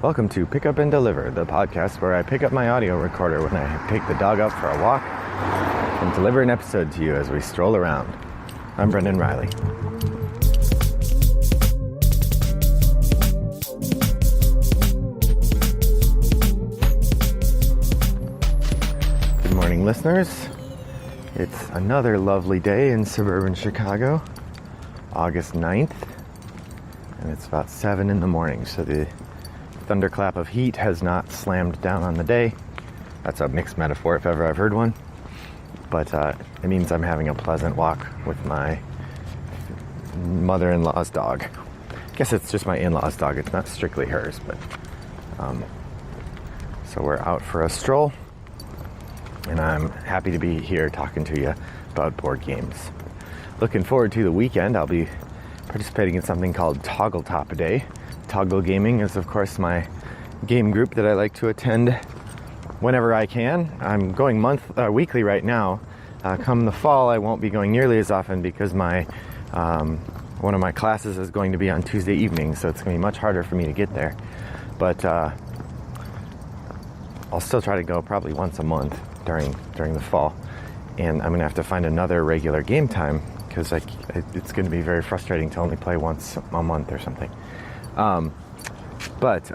Welcome to Pick Up and Deliver, the podcast where I pick up my audio recorder when I take the dog out for a walk and deliver an episode to you as we stroll around. I'm Brendan Riley. Good morning, listeners. It's another lovely day in suburban Chicago, August 9th, and it's about 7 in the morning, so the thunderclap of heat has not slammed down on the day. That's a mixed metaphor if ever I've heard one, but it means I'm having a pleasant walk with my mother-in-law's dog. I guess it's just my in-law's dog, it's not strictly hers, but so we're out for a stroll. And I'm happy to be here talking to you about board games. Looking forward to the weekend. I'll be participating in something called Toggle Top Day. Toggle Gaming is, of course, my game group that I like to attend whenever I can. I'm going weekly right now. Come the fall, I won't be going nearly as often because my one of my classes is going to be on Tuesday evening, so it's going to be much harder for me to get there. But I'll still try to go probably once a month during the fall, and I'm going to have to find another regular game time because it's going to be very frustrating to only play once a month or something. But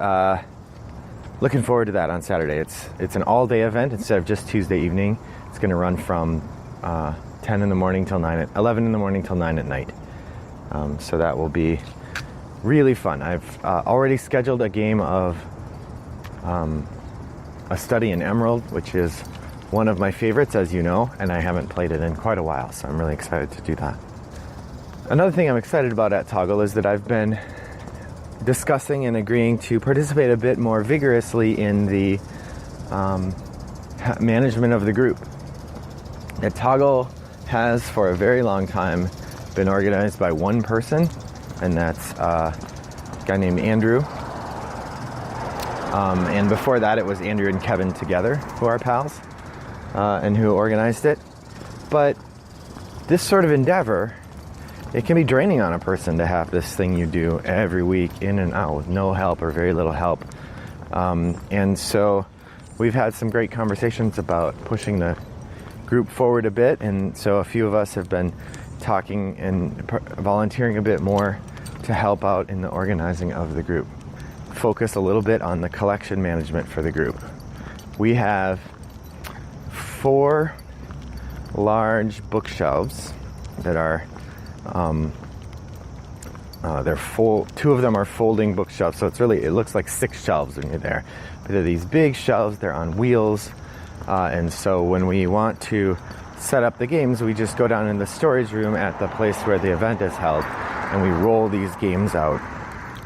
looking forward to that on Saturday. It's an all-day event instead of just Tuesday evening. It's going to run from 10 in the morning till 11 in the morning till 9 at night. So that will be really fun. I've already scheduled a game of A Study in Emerald, which is one of my favorites, as you know, and I haven't played it in quite a while, so I'm really excited to do that. Another thing I'm excited about at Toggle is that I've been discussing and agreeing to participate a bit more vigorously in the management of the group. Toggle has, for a very long time, been organized by one person, and that's a guy named Andrew. And before that, it was Andrew and Kevin together, who are pals, and who organized it. But this sort of endeavor, it can be draining on a person to have this thing you do every week in and out with no help or very little help. And so we've had some great conversations about pushing the group forward a bit. And so a few of us have been talking and volunteering a bit more to help out in the organizing of the group. Focus a little bit on the collection management for the group. We have 4 large bookshelves that are they're full. 2 of them are folding bookshelves, so it looks like 6 shelves when you're there. But they're these big shelves, they're on wheels, and so when we want to set up the games, we just go down in the storage room at the place where the event is held, and we roll these games out,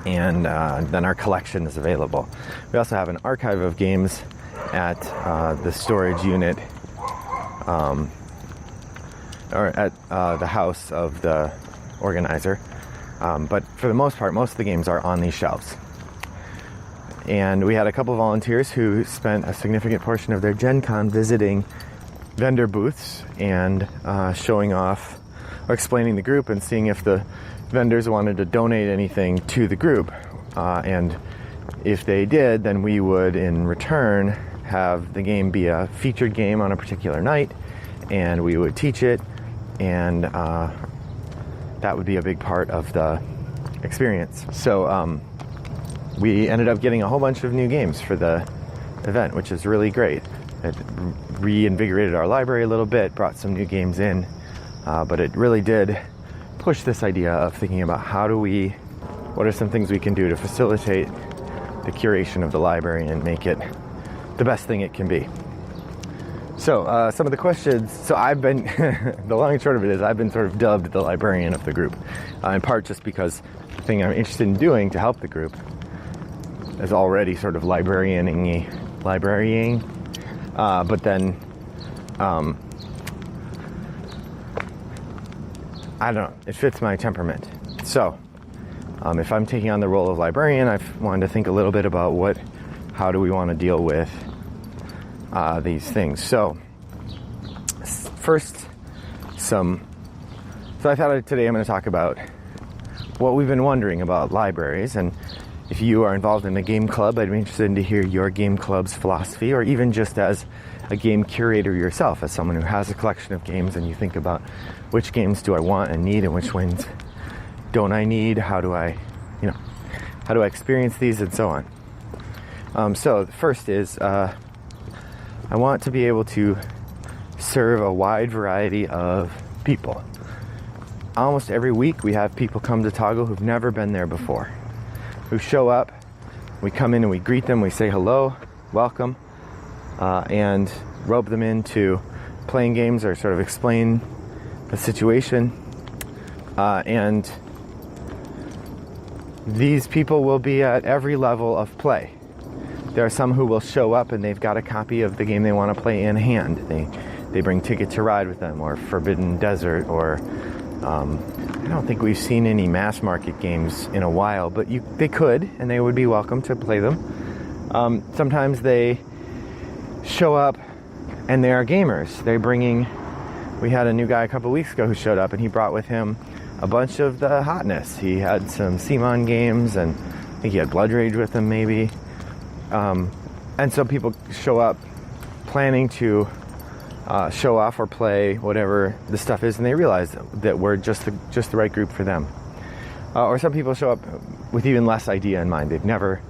and then our collection is available. We also have an archive of games at the storage unit, or at the house of the organizer. But for the most part, most of the games are on these shelves. And we had a couple volunteers who spent a significant portion of their Gen Con visiting vendor booths and showing off or explaining the group and seeing if the vendors wanted to donate anything to the group. And if they did, then we would, in return, have the game be a featured game on a particular night, and we would teach it, and that would be a big part of the experience. So we ended up getting a whole bunch of new games for the event, which is really great. It reinvigorated our library a little bit, brought some new games in, but it really did push this idea of thinking about what are some things we can do to facilitate the curation of the library and make it the best thing it can be. So some of the questions, so I've been, the long and short of it is I've been sort of dubbed the librarian of the group, in part just because the thing I'm interested in doing to help the group is already sort of librarianing, but then, I don't know, it fits my temperament. So if I'm taking on the role of librarian, I've wanted to think a little bit about how do we want to deal with these things. So first, so I thought today I'm going to talk about what we've been wondering about libraries, and if you are involved in a game club, I'd be interested to hear your game club's philosophy, or even just as a game curator yourself, as someone who has a collection of games and you think about which games do I want and need and which ones don't I need, how do I experience these, and so on. So the first is I want to be able to serve a wide variety of people. Almost every week we have people come to Toggle who've never been there before, who show up, we come in and we greet them, we say hello, welcome, and rope them into playing games or sort of explain the situation. And these people will be at every level of play. There are some who will show up and they've got a copy of the game they want to play in hand. They bring Ticket to Ride with them, or Forbidden Desert, or I don't think we've seen any mass market games in a while, but they could, and they would be welcome to play them. Sometimes they show up and they are gamers. We had a new guy a couple weeks ago who showed up, and he brought with him a bunch of the hotness. He had some CMON games, and I think he had Blood Rage with him maybe. And so people show up planning to show off or play whatever the stuff is, and they realize that we're just the right group for them. Or some people show up with even less idea in mind. They've never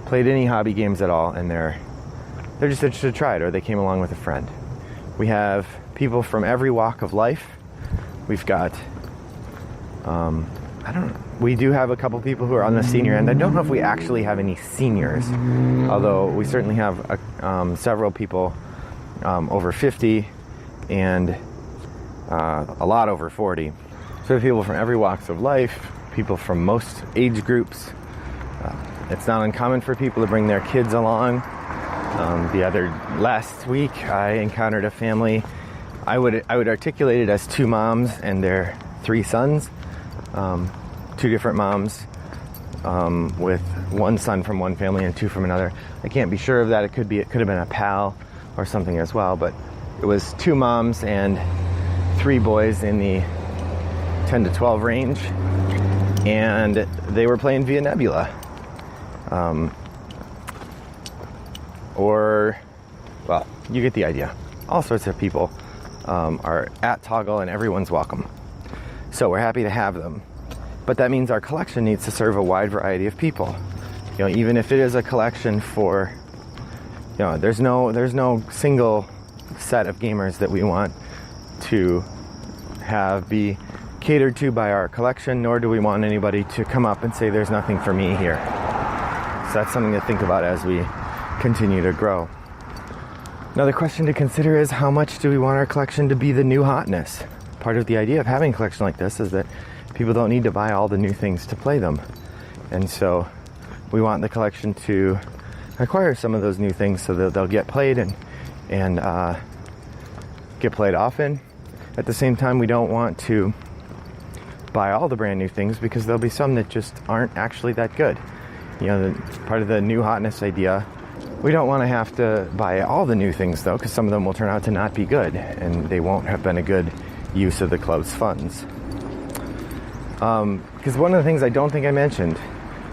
played any hobby games at all, and they're just interested to try it, or they came along with a friend. We have people from every walk of life. We've got we do have a couple people who are on the senior end. I don't know if we actually have any seniors, although we certainly have several people over 50 and a lot over 40. So we have people from every walks of life, people from most age groups. It's not uncommon for people to bring their kids along. Last week I encountered a family. I would articulate it as two moms and their three sons. Two different moms with one son from one family and two from another. I can't be sure of that. It could have been a pal or something as well, but it was two moms and three boys in the 10 to 12 range, and they were playing via Nebula. Well, you get the idea. All sorts of people are at Toggle, and everyone's welcome. So we're happy to have them. But that means our collection needs to serve a wide variety of people. Even if it is a collection for, there's no single set of gamers that we want to have be catered to by our collection, nor do we want anybody to come up and say there's nothing for me here. So that's something to think about as we continue to grow. Another question to consider is, how much do we want our collection to be the new hotness? Part of the idea of having a collection like this is that people don't need to buy all the new things to play them. And so we want the collection to acquire some of those new things so that they'll get played and get played often. At the same time, we don't want to buy all the brand new things, because there'll be some that just aren't actually that good. Part of the new hotness idea, we don't want to have to buy all the new things though, because some of them will turn out to not be good and they won't have been a good use of the club's funds. Because one of the things I don't think I mentioned,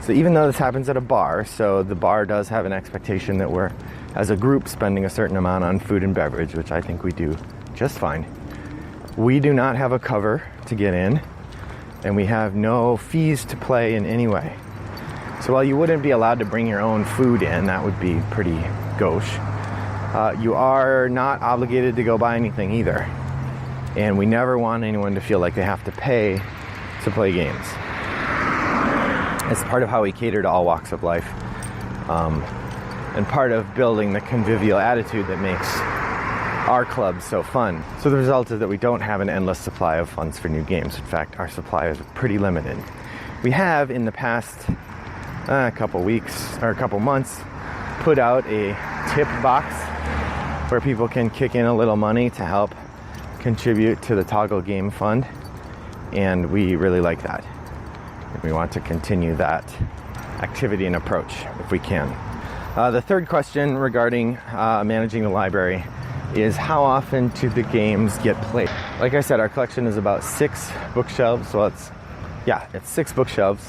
so even though this happens at a bar, so the bar does have an expectation that we're, as a group, spending a certain amount on food and beverage, which I think we do just fine. We do not have a cover to get in, and we have no fees to play in any way. So while you wouldn't be allowed to bring your own food in, that would be pretty gauche, you are not obligated to go buy anything either. And we never want anyone to feel like they have to pay to play games. It's part of how we cater to all walks of life, and part of building the convivial attitude that makes our club so fun. So the result is that we don't have an endless supply of funds for new games. In fact, our supply is pretty limited. We have, in the past couple weeks or a couple months, put out a tip box where people can kick in a little money to help contribute to the Toggle Game Fund, and we really like that. We want to continue that activity and approach if we can. The third question regarding managing the library is, how often do the games get played? Like I said, our collection is about 6 bookshelves. Well, it's 6 bookshelves.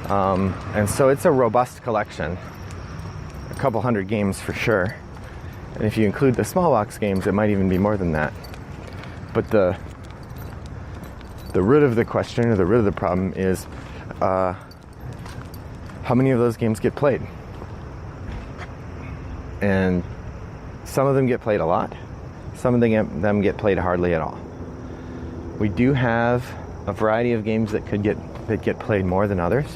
And so it's a robust collection, a couple hundred games for sure. And if you include the small box games, it might even be more than that. But the root of the question, or the root of the problem, is how many of those games get played? And some of them get played a lot. Some of them get played hardly at all. We do have a variety of games that get played more than others.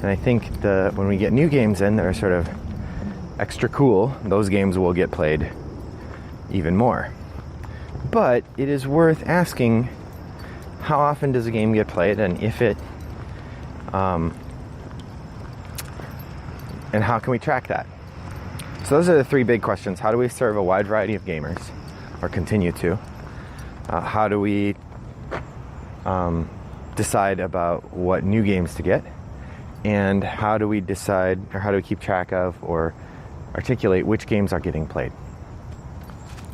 And I think when we get new games in that are sort of extra cool, those games will get played even more. But it is worth asking, how often does a game get played, and and how can we track that? So those are the three big questions. How do we serve a wide variety of gamers, or continue to? How do we decide about what new games to get? And how do we decide, or how do we keep track of, or articulate which games are getting played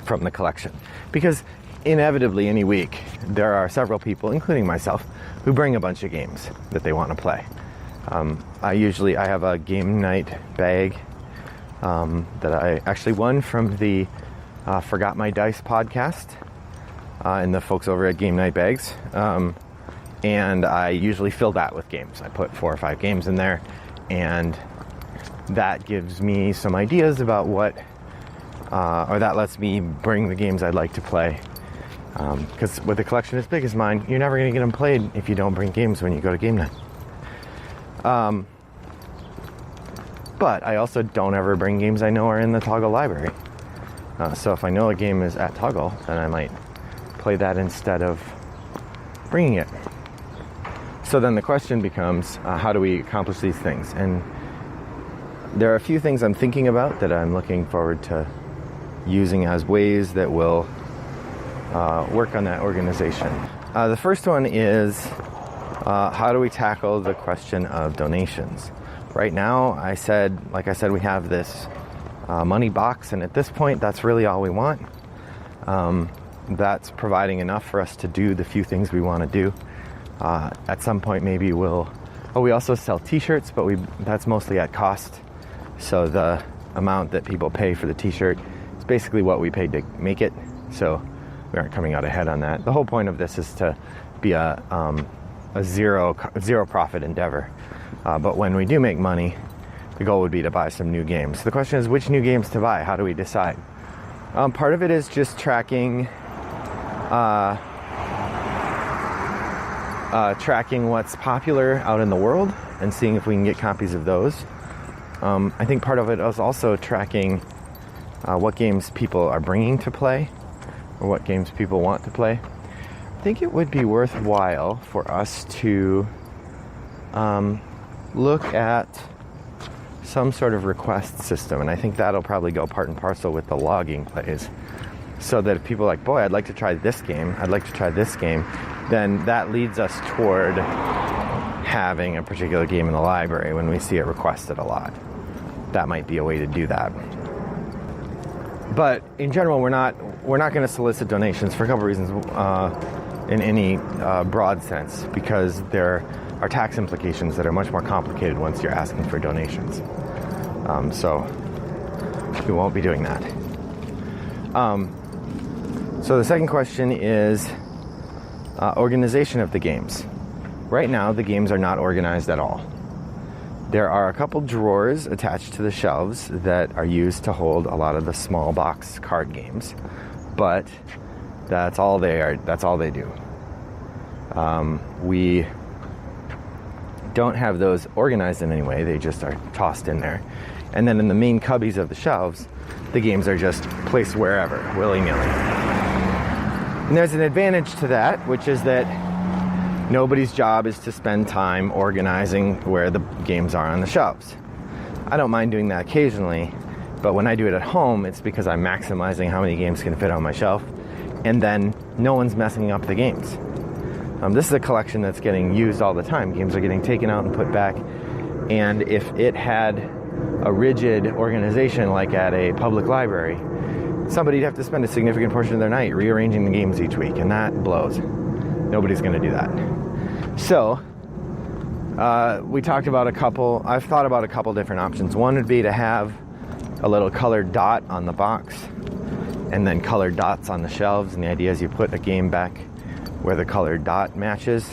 from the collection? Because inevitably, any week, there are several people, including myself, who bring a bunch of games that they want to play. I have a game night bag that I actually won from the Forgot My Dice podcast and the folks over at Game Night Bags. And I usually fill that with games. I put 4 or 5 games in there, and that gives me some ideas about or that lets me bring the games I'd like to play. Because with a collection as big as mine, you're never going to get them played if you don't bring games when you go to game night. But I also don't ever bring games I know are in the Toggle library. So if I know a game is at Toggle, then I might play that instead of bringing it. So then the question becomes, how do we accomplish these things? And there are a few things I'm thinking about that I'm looking forward to using as ways that will work on that organization. The first one is, how do we tackle the question of donations? Right now, like I said, we have this money box, and at this point, that's really all we want. That's providing enough for us to do the few things we want to do. At some point, maybe we also sell t-shirts, but that's mostly at cost. So the amount that people pay for the t-shirt is basically what we paid to make it. So we aren't coming out ahead on that. The whole point of this is to be a zero profit endeavor. But when we do make money, the goal would be to buy some new games. The question is, which new games to buy? How do we decide? Part of it is just tracking what's popular out in the world and seeing if we can get copies of those. I think part of it is also tracking what games people are bringing to play, or what games people want to play. I think it would be worthwhile for us to look at some sort of request system, and I think that'll probably go part and parcel with the logging plays, so that if people are like, boy, I'd like to try this game, then that leads us toward having a particular game in the library when we see it requested a lot. That might be a way to do that. But in general, we're not going to solicit donations for a couple reasons in any broad sense, because there are tax implications that are much more complicated once you're asking for donations. So we won't be doing that. So the second question is organization of the games. Right now, the games are not organized at all. There are a couple drawers attached to the shelves that are used to hold a lot of the small box card games, but that's all they are. That's all they do. We don't have those organized in any way. They just are tossed in there. And then in the main cubbies of the shelves, the games are just placed wherever, willy-nilly. And there's an advantage to that, which is that nobody's job is to spend time organizing where the games are on the shelves. I don't mind doing that occasionally, but when I do it at home, it's because I'm maximizing how many games can fit on my shelf, and then no one's messing up the games. This is a collection that's getting used all the time. Games are getting taken out and put back, and if it had a rigid organization like at a public library, somebody'd have to spend a significant portion of their night rearranging the games each week, and that blows. Nobody's going to do that. So We talked about I've thought about a couple different options. One would be to have a little colored dot on the box and then colored dots on the shelves. And the idea is you put a game back where the colored dot matches.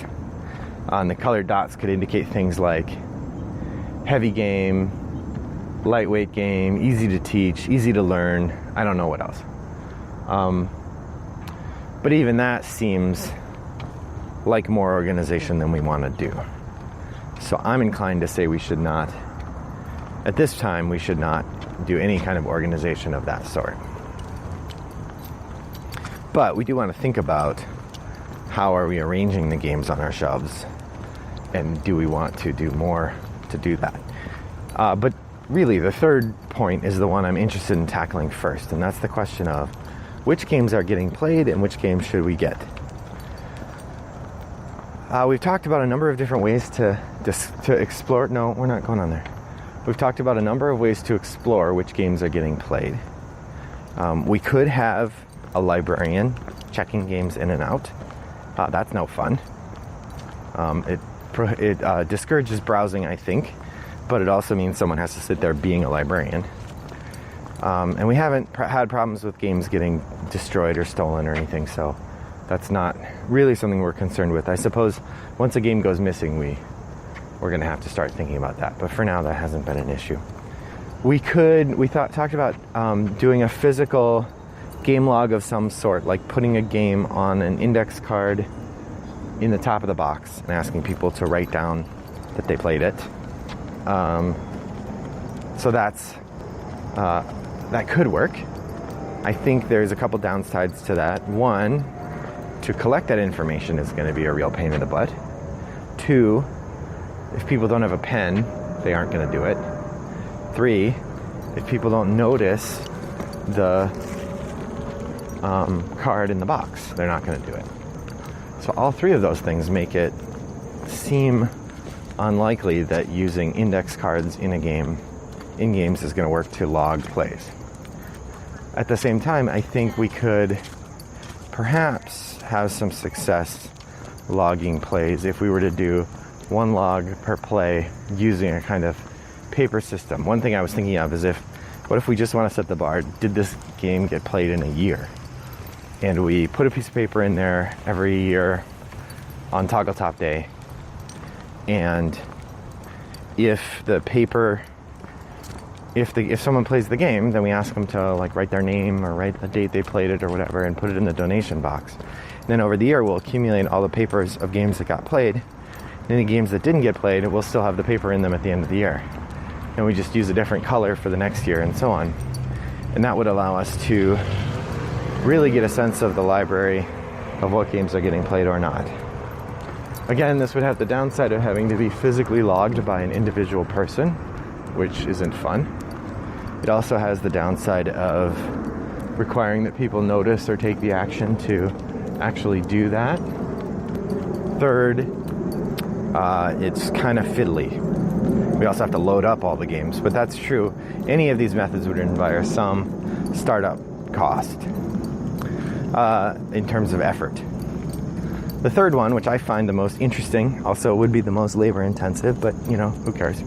And the colored dots could indicate things like heavy game, lightweight game, easy to teach, easy to learn. I don't know what else. But even that seems like more organization than we want to do. So I'm inclined to say we should not, at this time, we should not do any kind of organization of that sort. But we do want to think about how are we arranging the games on our shelves, and do we want to do more to do that? But really, the third point is the one I'm interested in tackling first, and that's the question of which games are getting played and which games should we get? We've talked about a number of different ways to explore. No, we're not going on there. We've talked about a number of ways to explore which games are getting played. We could have a librarian checking games in and out. That's no fun. It discourages browsing, I think, but it also means someone has to sit there being a librarian. And we haven't had problems with games getting destroyed or stolen or anything, so that's not really something we're concerned with. I suppose once a game goes missing, we're going to have to start thinking about that. But for now, that hasn't been an issue. We talked about doing a physical game log of some sort, like putting a game on an index card in the top of the box and asking people to write down that they played it. So that could work. I think there's a couple downsides to that. One, to collect that information is going to be a real pain in the butt. Two, if people don't have a pen, they aren't going to do it. Three, if people don't notice the card in the box, they're not going to do it. So all three of those things make it seem unlikely that using index cards in games is going to work to log plays. At the same time, I think we could perhaps have some success logging plays if we were to do one log per play using a kind of paper system. One thing I was thinking of is what if we just want to set the bar, did this game get played in a year? And we put a piece of paper in there every year on Toggle Top Day. And if someone plays the game, then we ask them to write their name or write the date they played it or whatever and put it in the donation box. And then over the year, we'll accumulate all the papers of games that got played. And any games that didn't get played, we'll still have the paper in them at the end of the year. And we just use a different color for the next year and so on. And that would allow us to really get a sense of the library of what games are getting played or not. Again, this would have the downside of having to be physically logged by an individual person, which isn't fun. It also has the downside of requiring that people notice or take the action to actually do that. Third, it's kind of fiddly. We also have to load up all the games, but that's true. Any of these methods would require some startup cost in terms of effort. The third one, which I find the most interesting, also would be the most labor intensive, but who cares?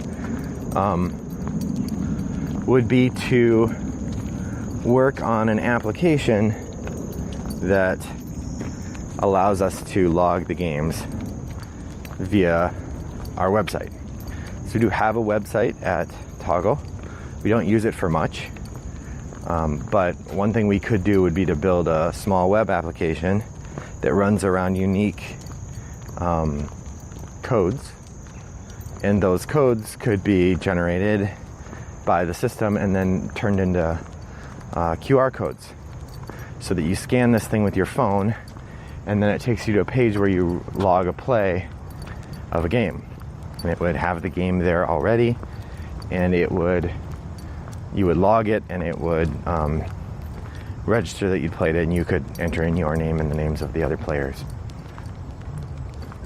Would be to work on an application that allows us to log the games via our website. So we do have a website at Toggle. We don't use it for much, but one thing we could do would be to build a small web application that runs around unique codes, and those codes could be generated by the system and then turned into QR codes, so that you scan this thing with your phone and then it takes you to a page where you log a play of a game, and it would have the game there already, and you would log it, and it would register that you'd played it, and you could enter in your name and the names of the other players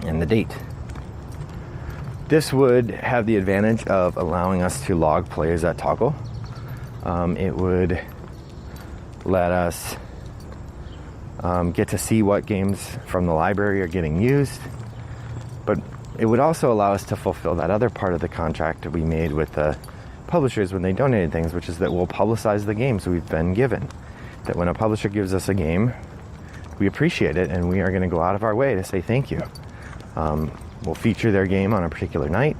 and the date. This would have the advantage of allowing us to log plays at Toggle. It would let us get to see what games from the library are getting used, but it would also allow us to fulfill that other part of the contract that we made with the publishers when they donated things, which is that we'll publicize the games we've been given. That when a publisher gives us a game, we appreciate it, and we are going to go out of our way to say thank you. We'll feature their game on a particular night,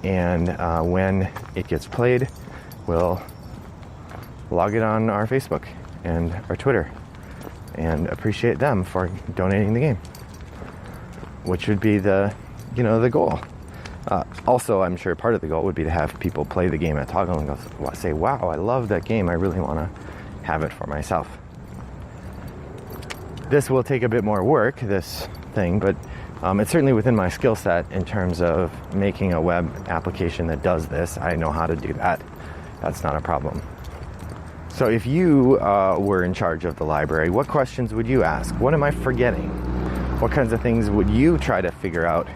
and when it gets played, we'll log it on our Facebook and our Twitter and appreciate them for donating the game, which would be the goal. Also, I'm sure part of the goal would be to have people play the game at Toggle and go say, wow, I love that game, I really want to have it for myself. This will take a bit more work, this thing, but it's certainly within my skill set in terms of making a web application that does this. I know how to do that. That's not a problem. So if you were in charge of the library, what questions would you ask? What am I forgetting? What kinds of things would you try to figure out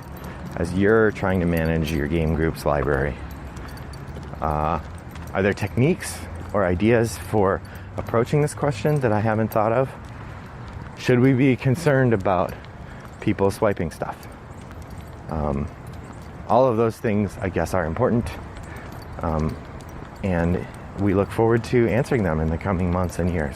as you're trying to manage your game group's library? Are there techniques or ideas for approaching this question that I haven't thought of? Should we be concerned about people swiping stuff? All of those things, I guess, are important, and we look forward to answering them in the coming months and years.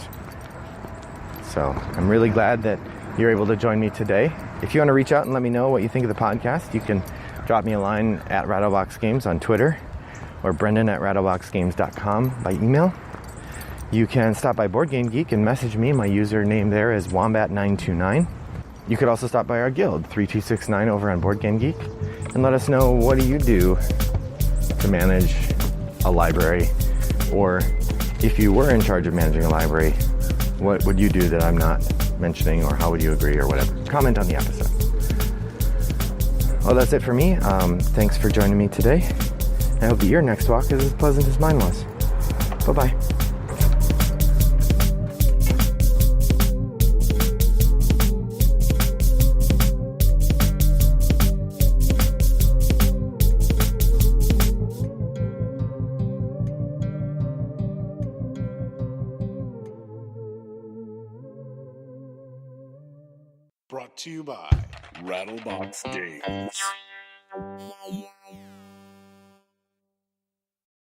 So I'm really glad that you're able to join me today. If you want to reach out and let me know what you think of the podcast, you can drop me a line at rattleboxgames on Twitter or brendan@rattleboxgames.com by email. You can stop by BoardGameGeek and message me. My username there is Wombat929. You could also stop by our guild, 3269 over on BoardGameGeek, and let us know, what do you do to manage a library? Or if you were in charge of managing a library, what would you do that I'm not mentioning, or how would you agree, or whatever? Comment on the episode. Well, that's it for me. Thanks for joining me today. I hope that your next walk is as pleasant as mine was. Bye-bye. Brought to you by Rattlebox Games.